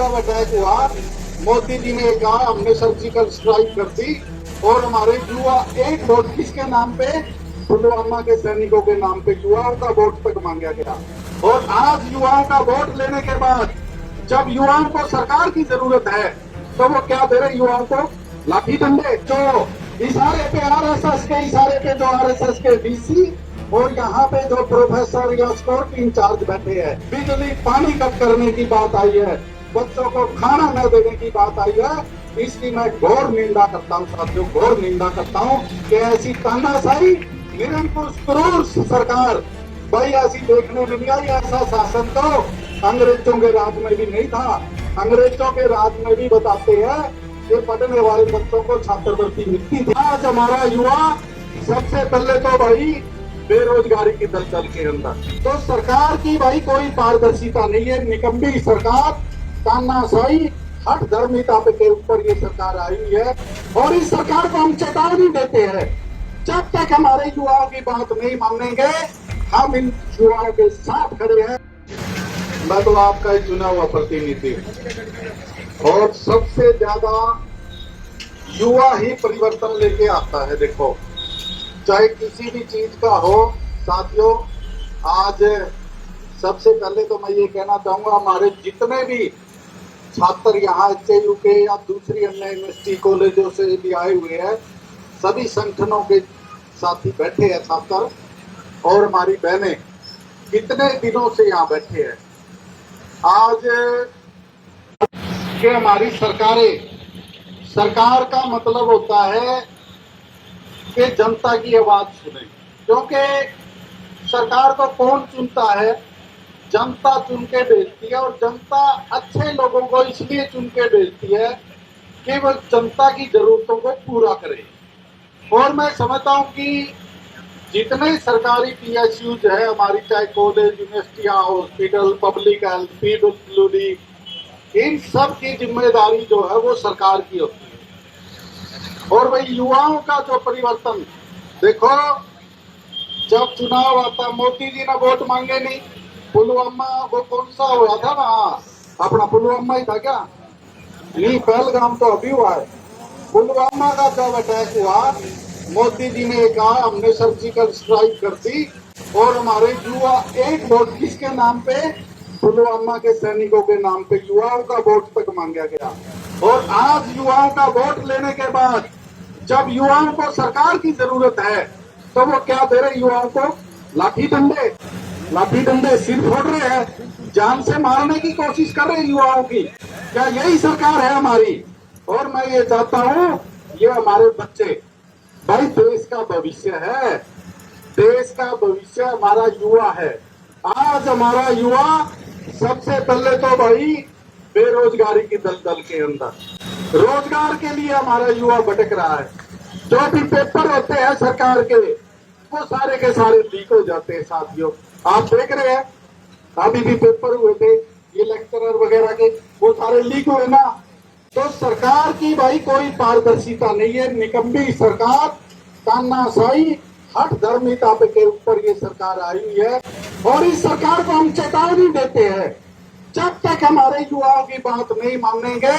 Attack हुआ, मोदी जी ने कहा हमने सर्जिकल स्ट्राइक कर दी और हमारे युवा एक वोट किसके नाम पे, पुलवामा के सैनिकों के नाम पे युवाओं का वोट तक मांगा गया। और आज युवाओं का वोट लेने के बाद जब युवाओं को सरकार की जरूरत है तो वो क्या दे रहे युवाओं को, लाठी डंडे। जो इशारे पे आरएसएस के इशारे पे जो आरएसएस के डीसी और यहाँ पे जो प्रोफेसर या सिक्योरिटी इंचार्ज बैठे हैं, बिजली पानी कट करने की बात आई है, बच्चों को खाना न देने की बात आई है, इसकी मैं घोर निंदा करता हूँ साथियों, घोर निंदा करता हूँ कि ऐसी तानाशाही निरंकुश क्रूर सरकार भाई ऐसी देखने में नहीं आई। ऐसा शासन तो अंग्रेजों के राज में भी नहीं था। अंग्रेजों के राज में भी बताते हैं कि पढ़ने वाले बच्चों को छात्रवृत्ति मिलती थी। आज हमारा युवा सबसे पहले तो भाई बेरोजगारी की दलदल के अंदर, तो सरकार की भाई कोई पारदर्शिता नहीं है, निकम्मी सरकार, तानाशाही, हठ धर्मिता के ऊपर ये सरकार आई हुई है। और इस सरकार को हम चेतावनी देते हैं, जब तक हमारे युवाओं की बात नहीं मानेंगे हम इन युवाओं के साथ खड़े हैं। मैं तो आपका ही चुना हुआ प्रतिनिधि और सबसे ज्यादा युवा ही परिवर्तन लेके आता है। देखो चाहे किसी भी चीज का हो साथियों, आज सबसे पहले तो मैं ये कहना चाहूंगा हमारे जितने भी छात्र यहाँ HAU के या दूसरी अन्य यूनिवर्सिटी कॉलेजों से भी आए हुए हैं, सभी संगठनों के साथी बैठे हैं छात्र और हमारी बहनें कितने दिनों से यहाँ बैठे हैं। आज के हमारी सरकार का मतलब होता है कि जनता की आवाज सुने, क्योंकि सरकार को कौन चुनता है, जनता चुन के भेजती है। और जनता अच्छे लोगों को इसलिए चुन के भेजती है कि वह जनता की जरूरतों को पूरा करे। और मैं समझता हूँ कि जितने सरकारी PSUs है हमारी, चाहे कॉलेज, यूनिवर्सिटियाँ, हॉस्पिटल, पब्लिक हेल्थ, PWD, इन सब की जिम्मेदारी जो है वो सरकार की होती है। और वही युवाओं का जो परिवर्तन, देखो जब चुनाव आता मोदी जी ने वोट मांगे नहीं, पुलवामा वो कौन सा हुआ था ना, अपना पुलवामा ही था क्या, नहीं पहलगाम तो अभी हुआ है। पुलवामा का जब अटैक हुआ मोदी जी ने कहा हमने सर्जिकल स्ट्राइक कर दी और हमारे युवा एक वोट किसके नाम पे, पुलवामा के सैनिकों के नाम पे युवाओं का वोट तक मांगा गया। और आज युवाओं का वोट लेने के बाद जब युवाओं को सरकार की जरूरत है तो वो क्या दे रहे युवाओं को, लाठी डंडे सिर फोड़ रहे हैं, जान से मारने की कोशिश कर रहे युवाओं की। क्या यही सरकार है हमारी? और मैं ये चाहता हूँ ये हमारे बच्चे भाई देश का भविष्य है, देश का भविष्य हमारा युवा है। आज हमारा युवा सबसे पहले तो भाई बेरोजगारी की दलदल के अंदर, रोजगार के लिए हमारा युवा भटक रहा है। जो भी पेपर होते हैं सरकार के वो सारे के सारे लीक हो जाते हैं साथियों, आप देख रहे हैं अभी भी पेपर हुए थे ये लेक्चरर वगैरह के, वो सारे लीक हुए ना। तो सरकार की भाई कोई पारदर्शिता नहीं है, निकम्मी सरकार, तानाशाही, हठ धर्मिता के ऊपर ये सरकार आई हुई है। और इस सरकार को हम चेतावनी देते हैं, जब तक हमारे युवाओं की बात नहीं मानेंगे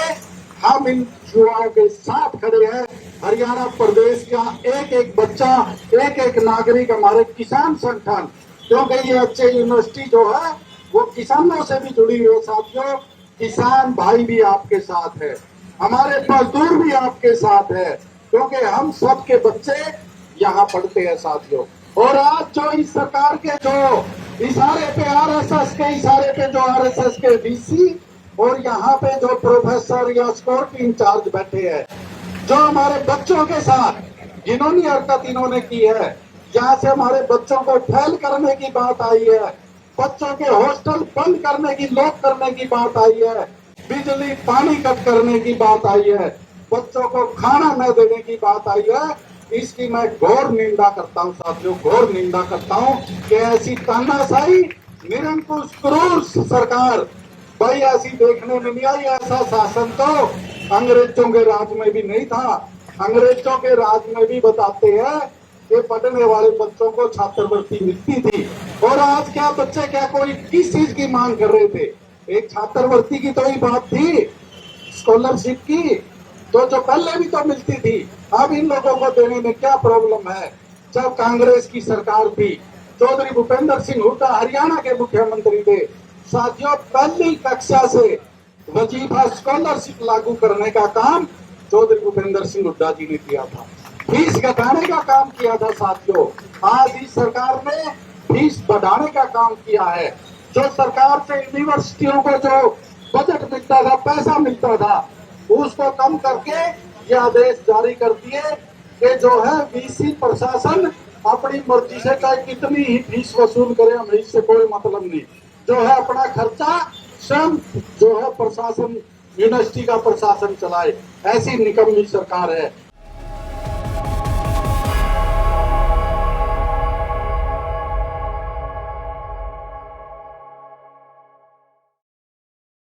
हम इन युवाओं के साथ खड़े हैं। हरियाणा प्रदेश का एक एक बच्चा, एक एक नागरिक, हमारे किसान संगठन, क्योंकि ये HAU यूनिवर्सिटी जो है वो किसानों से भी जुड़ी हुई है साथियों। किसान भाई भी आपके साथ है, हमारे मजदूर भी आपके साथ है, क्योंकि हम सब के बच्चे यहाँ पढ़ते हैं साथियों। और आज जो इस सरकार के जो इशारे पे आरएसएस के इशारे पे जो आरएसएस के डीसी और यहाँ पे जो प्रोफेसर या सिक्योरिटी इंचार्ज बैठे हैं, जो हमारे बच्चों के साथ जिन्होंने हरकत इन्होंने की है, जहाँ से हमारे बच्चों को फेल करने की बात आई है, बच्चों के हॉस्टल बंद करने की, लॉक करने की बात आई है, बिजली पानी कट करने की बात आई है, बच्चों को खाना न देने की बात आई है, इसकी मैं घोर निंदा करता हूँ साथियों, घोर निंदा करता हूँ कि ऐसी तानाशाही निरंकुश क्रूर सरकार भाई ऐसी देखने में नहीं आई। ऐसा शासन तो अंग्रेजों के राज में भी नहीं था। अंग्रेजों के राज में भी बताते हैं कि पढ़ने वाले बच्चों को छात्रवृत्ति मिलती थी। और आज क्या बच्चे क्या कोई किस चीज की मांग कर रहे थे, एक छात्रवृत्ति की तो ही बात थी, स्कॉलरशिप की, तो जो पहले भी तो मिलती थी, अब इन लोगों को देने में क्या प्रॉब्लम है। जब कांग्रेस की सरकार थी, चौधरी भूपेंद्र सिंह हुड्डा हरियाणा के मुख्यमंत्री थे, साथियों पहली कक्षा से वजीफा स्कॉलरशिप लागू करने का काम चौधरी भूपेंद्र सिंह हुड्डा जी ने किया था, फीस घटाने का काम किया था। साथियों आज इस सरकार ने फीस बढ़ाने का काम किया है। जो सरकार से यूनिवर्सिटियों को जो बजट मिलता था, पैसा मिलता था, उसको कम करके ये आदेश जारी कर दिए कि जो है वीसी प्रशासन अपनी मर्जी से चाहे कितनी ही फीस वसूल करे, हमें इससे कोई मतलब नहीं, जो है अपना खर्चा स्वयं जो है प्रशासन यूनिवर्सिटी का प्रशासन चलाए। ऐसी निकम्मी सरकार है।